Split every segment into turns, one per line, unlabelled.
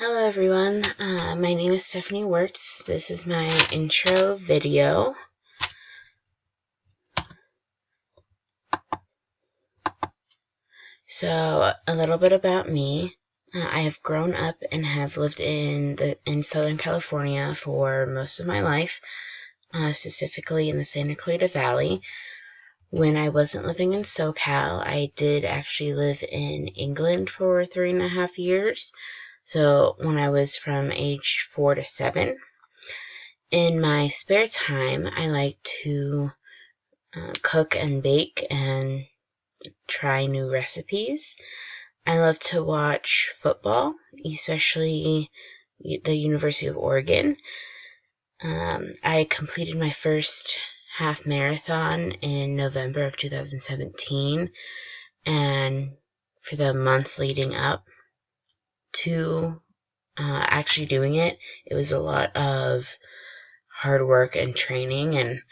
Hello everyone, my name is Stephanie Wirtz. This is my intro video. So, a little bit about me. I have grown up and have lived in Southern California for most of my life, specifically in the Santa Clarita Valley. When I wasn't living in SoCal, I did actually live in England for 3.5 years. So, when I was from age 4 to 7. In my spare time, I like to cook and bake and try new recipes. I love to watch football, especially the University of Oregon. I completed my first half marathon in November of 2017, and for the months leading up to actually doing it, it was a lot of hard work and training, and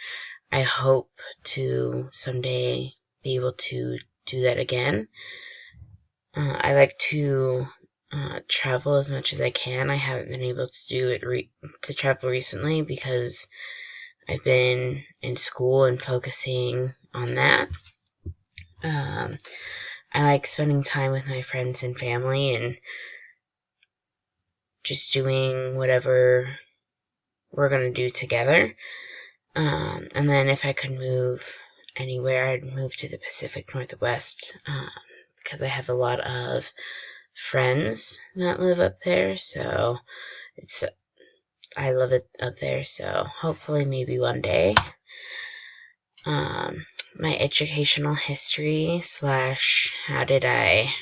I hope to someday be able to do that again. I like to travel as much as I can. I haven't been able to do it to travel recently because I've been in school and focusing on that. I like spending time with my friends and family and just doing whatever we're going to do together. And then if I could move anywhere, I'd move to the Pacific Northwest because I have a lot of friends that live up there, so I love it up there, so hopefully maybe one day. My educational history / how did I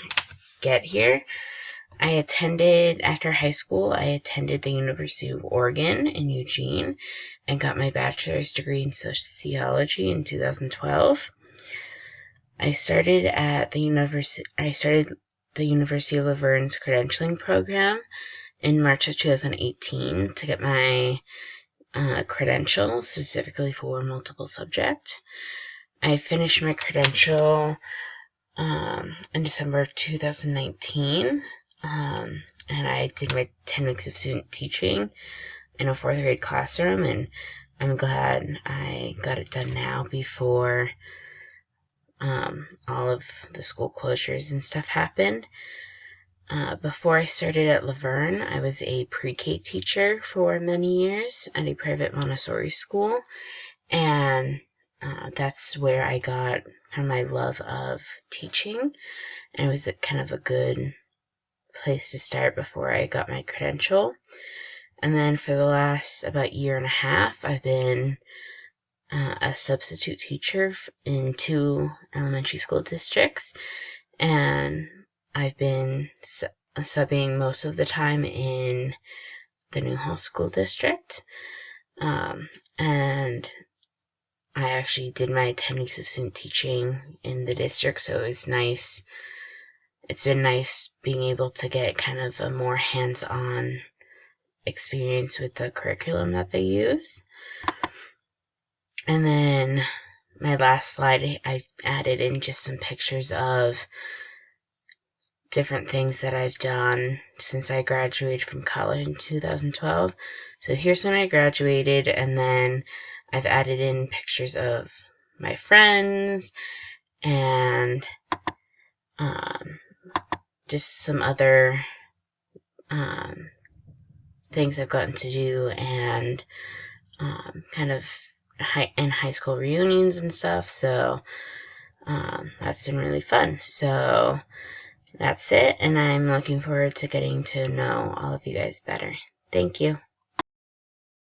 get here? After high school, I attended the University of Oregon in Eugene and got my bachelor's degree in sociology in 2012. I started the University of La Verne's credentialing program in March of 2018 to get my credential, specifically for multiple subject. I finished my credential in December of 2019, and I did my 10 weeks of student teaching in a 4th grade classroom, and I'm glad I got it done now before all of the school closures and stuff happened. Before I started at La Verne, I was a pre-K teacher for many years at a private Montessori school, and that's where I got my love of teaching, and it was kind of a good place to start before I got my credential. And then for the last about year and a half, I've been a substitute teacher in 2 elementary school districts, and I've been subbing most of the time in the Newhall School District, and I actually did my 10 weeks of student teaching in the district, so it was nice. It's been nice being able to get kind of a more hands-on experience with the curriculum that they use. And then my last slide, I added in just some pictures of different things that I've done since I graduated from college in 2012. So here's when I graduated, and then I've added in pictures of my friends and just some other things I've gotten to do, and kind of in high school reunions and stuff, so that's been really fun. So that's it, and I'm looking forward to getting to know all of you guys better. Thank you.